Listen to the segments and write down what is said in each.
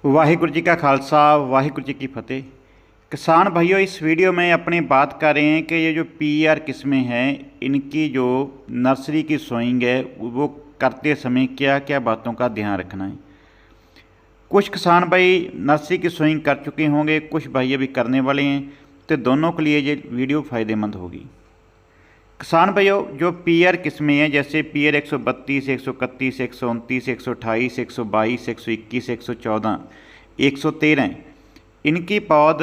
वाहिगुरु जी का खालसा वाहिगुरु जी की फतेह। किसान भाइयों, इस वीडियो में अपनी बात कर रहे हैं कि ये जो पीआर किस्में हैं, इनकी जो नर्सरी की सोइंग है वो करते समय क्या क्या बातों का ध्यान रखना है। कुछ किसान भाई नर्सरी की सोइंग कर चुके होंगे, कुछ भाई अभी करने वाले हैं, तो दोनों के लिए ये वीडियो फ़ायदेमंद होगी। किसान भाइयों, जो पीआर किस्में हैं जैसे पीआर 132, 131, 129, 128, 122, 121, 114, 113, इनकी पौध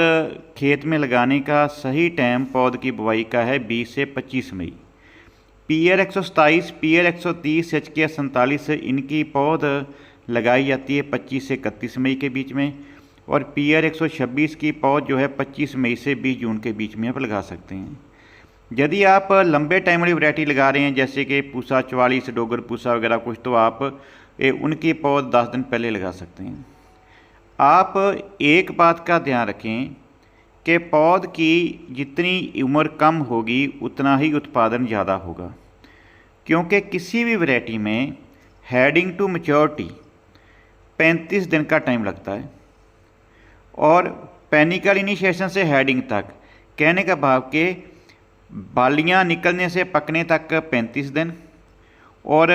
खेत में लगाने का सही टाइम पौध की बुवाई का है 20 से 25 मई। पीआर 127, पीआर 130, HK 47, इनकी पौध लगाई जाती है 25 से 31 मई के बीच में। और पीआर 126 की पौध जो है 25 मई से 20 जून के बीच में आप लगा सकते हैं। यदि आप लंबे टाइम वाली वैरायटी लगा रहे हैं जैसे कि पूसा 44, डोगर पूसा वगैरह कुछ, तो आप उनकी पौध 10 दिन पहले लगा सकते हैं। आप एक बात का ध्यान रखें कि पौध की जितनी उम्र कम होगी उतना ही उत्पादन ज़्यादा होगा, क्योंकि किसी भी वैरायटी में हेडिंग टू मैच्योरिटी 35 दिन का टाइम लगता है और पेनिकल इनिशिएशन से हेडिंग तक, कहने का भाव के बालियाँ निकलने से पकने तक 35 दिन और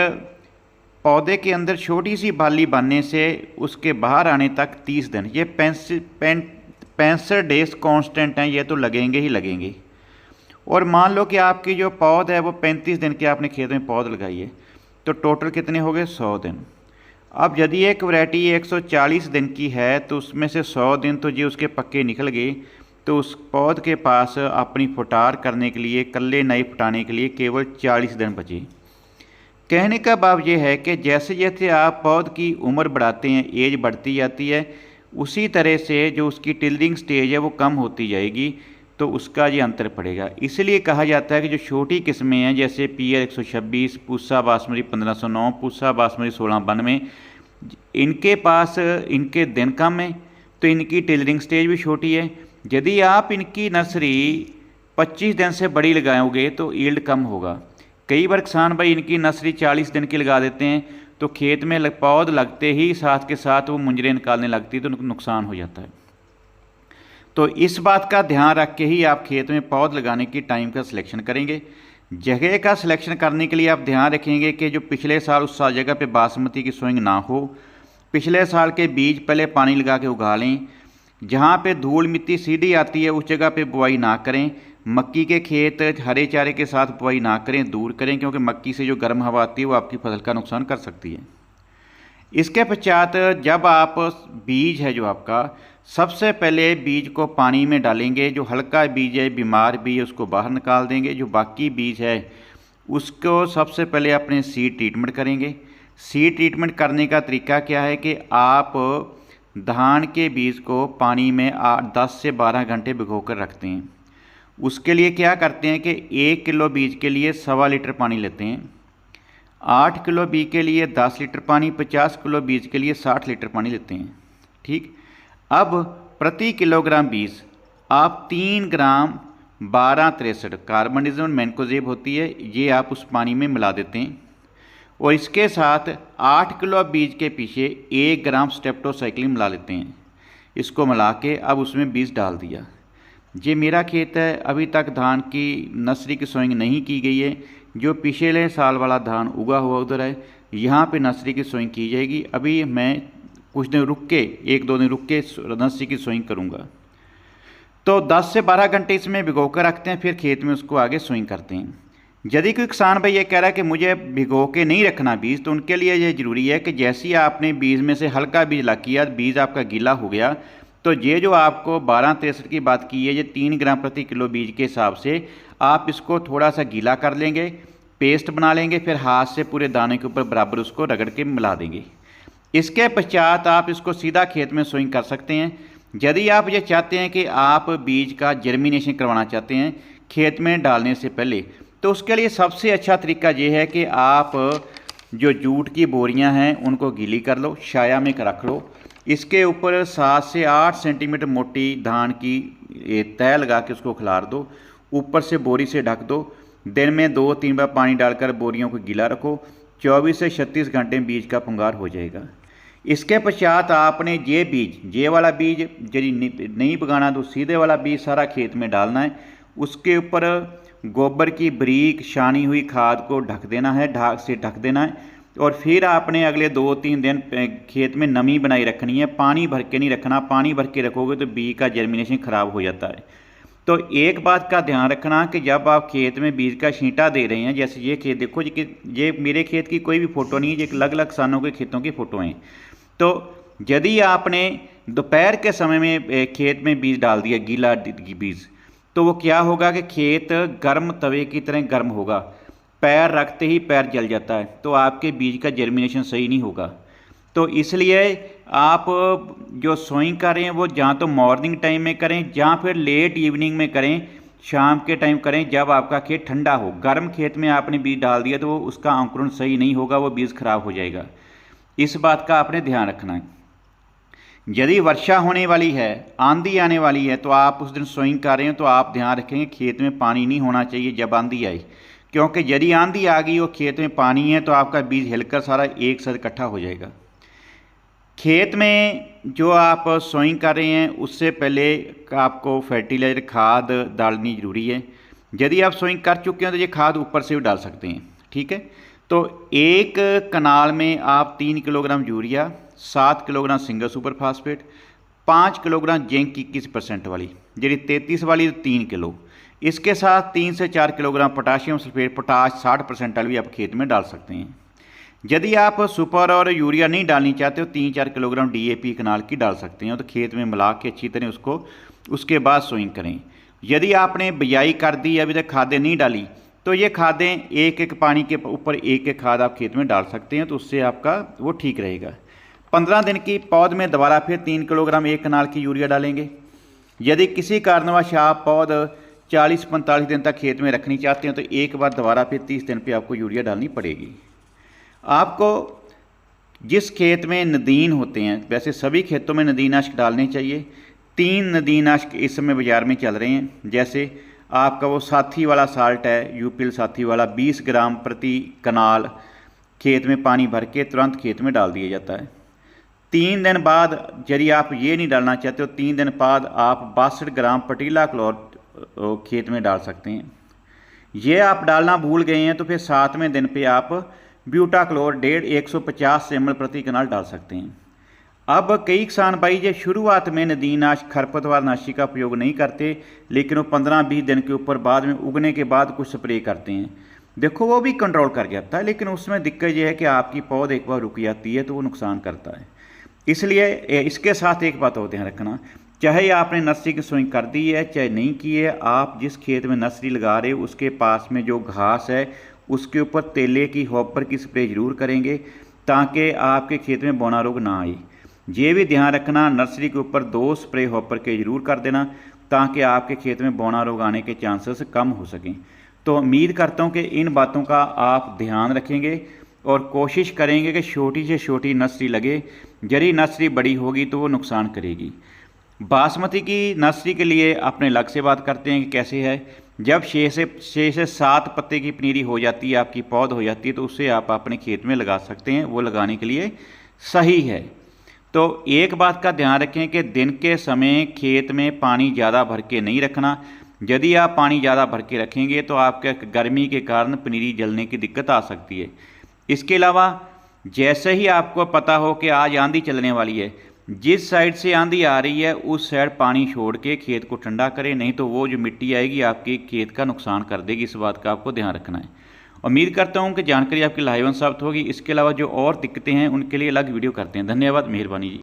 पौधे के अंदर छोटी सी बाली बनने से उसके बाहर आने तक 30 दिन। ये 65 डेज कांस्टेंट हैं, ये तो लगेंगे ही लगेंगे। और मान लो कि आपकी जो पौध है वो 35 दिन के आपने खेत में पौध लगाई है, तो टोटल कितने हो गए? 100 दिन। अब यदि एक वैरायटी 140 दिन की है तो उसमें से 100 दिन तो ये उसके पक्के निकल गए, तो उस पौध के पास अपनी फुटार करने के लिए, कल्ले नए फुटाने के लिए केवल 40 दिन बचे। कहने का भाव ये है कि जैसे जैसे आप पौध की उम्र बढ़ाते हैं, एज बढ़ती जाती है, उसी तरह से जो उसकी टिल्डिंग स्टेज है वो कम होती जाएगी, तो उसका ये अंतर पड़ेगा। इसलिए कहा जाता है कि जो छोटी किस्में हैं जैसे पीआर 126, पूसा बासमती 1509, पूसा बासमती 1692, इनके पास इनके दिन कम हैं तो इनकी टिल्डिंग स्टेज भी छोटी है। यदि आप इनकी नर्सरी 25 दिन से बड़ी लगाओगे तो यील्ड कम होगा। कई बार किसान भाई इनकी नर्सरी 40 दिन की लगा देते हैं, तो खेत में पौध लगते ही साथ के साथ वो मुंजरे निकालने लगती है, तो नुकसान हो जाता है। तो इस बात का ध्यान रख के ही आप खेत में पौध लगाने की टाइम का सिलेक्शन करेंगे। जगह का सिलेक्शन करने के लिए आप ध्यान रखेंगे कि जो पिछले साल उस जगह पे बासमती की सोइंग ना हो। पिछले साल के बीज पहले पानी लगा के उगा लें। जहाँ पे धूल मिट्टी सीधी आती है उस जगह पे बुआई ना करें। मक्की के खेत हरे चारे के साथ बुआई ना करें, दूर करें, क्योंकि मक्की से जो गर्म हवा आती है वो आपकी फसल का नुकसान कर सकती है। इसके पश्चात जब आप बीज है जो आपका, सबसे पहले बीज को पानी में डालेंगे। जो हल्का बीज है, बीमार बीज है, उसको बाहर निकाल देंगे। जो बाकी बीज है उसको सबसे पहले अपने सीड ट्रीटमेंट करेंगे। सीड ट्रीटमेंट करने का तरीका क्या है कि आप धान के बीज को पानी में 10 से 12 घंटे भिगो कर रखते हैं। उसके लिए क्या करते हैं कि 1 किलो बीज के लिए 1.25 लीटर पानी लेते हैं। 8 किलो बीज के लिए 10 लीटर पानी, 50 किलो बीज के लिए 60 लीटर पानी लेते हैं। ठीक। अब प्रति किलोग्राम बीज आप 3 ग्राम 1263 कार्बनिज्म मैंकोजेब होती है, ये आप उस पानी में मिला देते हैं। और इसके साथ 8 किलो बीज के पीछे 1 ग्राम स्टेप्टोसाइक्लिन मिला लेते हैं। इसको मिला के अब उसमें बीज डाल दिया। ये मेरा खेत है, अभी तक धान की नर्सरी की सोइंग नहीं की गई है। जो पिछले साल वाला धान उगा हुआ उधर है, यहाँ पे नर्सरी की सोइंग की जाएगी। अभी मैं कुछ दिन रुक के, 1-2 दिन रुक के नर्सरी की सोइंग करूँगा। तो 10 से 12 घंटे इसमें भिगो कर रखते हैं, फिर खेत में उसको आगे सोइंग करते हैं। यदि कोई किसान भाई ये कह रहा है कि मुझे भिगो के नहीं रखना बीज, तो उनके लिए ये ज़रूरी है कि जैसे ही आपने बीज में से हल्का बीज ला किया, बीज आपका गीला हो गया, तो ये जो आपको 1263 की बात की है, ये 3 ग्राम प्रति किलो बीज के हिसाब से आप इसको थोड़ा सा गीला कर लेंगे, पेस्ट बना लेंगे, फिर हाथ से पूरे दाने के ऊपर बराबर उसको रगड़ के मिला देंगे। इसके पश्चात आप इसको सीधा खेत में सोइंग कर सकते हैं। यदि आप ये चाहते हैं कि आप बीज का जर्मिनेशन करवाना चाहते हैं खेत में डालने से पहले, तो उसके लिए सबसे अच्छा तरीका ये है कि आप जो जूट की बोरियां हैं उनको गीली कर लो, छाया में रख लो। इसके ऊपर 7 से 8 सेंटीमीटर मोटी धान की तय लगा के उसको खिलार दो। ऊपर से बोरी से ढक दो। दिन में 2-3 बार पानी डालकर बोरियों को गीला रखो। 24 से 36 घंटे में बीज का पुंगार हो जाएगा। इसके पश्चात आपने ये वाला बीज यदि नहीं पकाना तो सीधे वाला बीज सारा खेत में डालना है। उसके ऊपर गोबर की बारीक छानी हुई खाद को ढक देना है, ढाक से ढक देना है। और फिर आपने अगले 2-3 दिन खेत में नमी बनाई रखनी है, पानी भर के नहीं रखना। पानी भर के रखोगे तो बीज का जर्मिनेशन ख़राब हो जाता है। तो एक बात का ध्यान रखना कि जब आप खेत में बीज का छींटा दे रहे हैं, जैसे ये खेत देखो, ये मेरे खेत की कोई भी फ़ोटो नहीं है, ये अलग अलग किसानों के खेतों की फ़ोटो हैं। तो यदि आपने दोपहर के समय में खेत में बीज डाल दिया, गीला बीज, तो वो क्या होगा कि खेत गर्म तवे की तरह गर्म होगा, पैर रखते ही पैर जल जाता है, तो आपके बीज का जर्मिनेशन सही नहीं होगा। तो इसलिए आप जो सोइंग कर रहे हैं वो या तो मॉर्निंग टाइम में करें या फिर लेट इवनिंग में करें, शाम के टाइम करें जब आपका खेत ठंडा हो। गर्म खेत में आपने बीज डाल दिया तो वो उसका अंकुरण सही नहीं होगा, वो बीज खराब हो जाएगा। इस बात का आपने ध्यान रखना है। यदि वर्षा होने वाली है, आंधी आने वाली है, तो आप उस दिन सोइंग कर रहे हैं तो आप ध्यान रखेंगे खेत में पानी नहीं होना चाहिए जब आंधी आए, क्योंकि यदि आंधी आ गई और खेत में पानी है तो आपका बीज हिलकर सारा एक साथ इकट्ठा हो जाएगा। खेत में जो आप सोइंग कर रहे हैं उससे पहले आपको फर्टिलाइज़र खाद डालनी ज़रूरी है। यदि आप सोइंग कर चुके हैं तो ये खाद ऊपर से भी डाल सकते हैं, ठीक है। तो एक कनाल में आप 3 kilogram urea, 7 kilogram single super phosphate, 5 kilogram zinc 21% वाली, जी 33 वाली 3 किलो, इसके साथ 3 से 4 किलोग्राम पोटाशियम सल्फेट, पोटाश 60% वाली भी आप खेत में डाल सकते हैं। यदि आप सुपर और यूरिया नहीं डालनी चाहते हो 3-4 किलोग्राम DAP कनाल की डाल सकते हैं। तो खेत में मिला के अच्छी तरह उसके बाद सोइंग करें। यदि आपने बिजाई कर दी, अभी तक खादें नहीं डाली, तो ये खादें एक पानी के ऊपर एक खाद आप खेत में डाल सकते हैं, तो उससे आपका वो ठीक रहेगा। 15 दिन की पौध में दोबारा फिर 3 किलोग्राम एक कनाल की यूरिया डालेंगे। यदि किसी कारणवश आप पौध 40-45 दिन तक खेत में रखनी चाहते हैं तो एक बार दोबारा फिर 30 दिन पे आपको यूरिया डालनी पड़ेगी। आपको जिस खेत में नदीन होते हैं, वैसे सभी खेतों में नदीनाशक डालने चाहिए। 3 नदीनाशक इस समय बाज़ार में चल रहे हैं। जैसे आपका वो साथी वाला साल्ट है, यूपिल साथी वाला, 20 ग्राम प्रति कनाल खेत में पानी भर के तुरंत खेत में डाल दिया जाता है। 3 दिन बाद यदि आप ये नहीं डालना चाहते हो, 3 दिन बाद आप 62 ग्राम पटीला क्लोर खेत में डाल सकते हैं। ये आप डालना भूल गए हैं तो फिर 7वें दिन पे आप ब्यूटाक्लोर 150 ml प्रति कनाल डाल सकते हैं। अब कई किसान भाई जो शुरुआत में नदीनाशक खरपतवार नाशी का प्रयोग नहीं करते, लेकिन वो 15-20 दिन के ऊपर बाद में उगने के बाद कुछ स्प्रे करते हैं। देखो वो भी कंट्रोल कर जाता है, लेकिन उसमें दिक्कत यह है कि आपकी पौध एक बार रुक जाती है तो वो नुकसान करता है। इसलिए इसके साथ एक बात और ध्यान रखना, चाहे आपने नर्सरी की सोइंग कर दी है चाहे नहीं की है, आप जिस खेत में नर्सरी लगा रहे हो उसके पास में जो घास है उसके ऊपर तेले की हॉपर की स्प्रे ज़रूर करेंगे, ताकि आपके खेत में बौना रोग ना आए। ये भी ध्यान रखना, नर्सरी के ऊपर 2 स्प्रे हॉपर के ज़रूर कर देना, ताकि आपके खेत में बौना रोग आने के चांसेस कम हो सकें। तो उम्मीद करता हूँ कि इन बातों का आप ध्यान रखेंगे और कोशिश करेंगे कि छोटी से छोटी नर्सरी लगे। यदि नर्सरी बड़ी होगी तो वो नुकसान करेगी। बासमती की नर्सरी के लिए अपने लग से बात करते हैं कि कैसे है। जब 6 से 7 पत्ते की पनीरी हो जाती है, आपकी पौध हो जाती है, तो उससे आप अपने खेत में लगा सकते हैं, वो लगाने के लिए सही है। तो एक बात का ध्यान रखें कि दिन के समय खेत में पानी ज़्यादा भर के नहीं रखना। यदि आप पानी ज़्यादा भर के रखेंगे तो आपके गर्मी के कारण पनीरी जलने की दिक्कत आ सकती है। इसके अलावा जैसे ही आपको पता हो कि आज आंधी चलने वाली है, जिस साइड से आंधी आ रही है उस साइड पानी छोड़ के खेत को ठंडा करें, नहीं तो वो जो मिट्टी आएगी आपके खेत का नुकसान कर देगी। इस बात का आपको ध्यान रखना है। उम्मीद करता हूँ कि जानकारी आपकी लाहेवंद साबित होगी। इसके अलावा जो और दिक्कतें हैं उनके लिए अलग वीडियो करते हैं। धन्यवाद, मेहरबानी जी।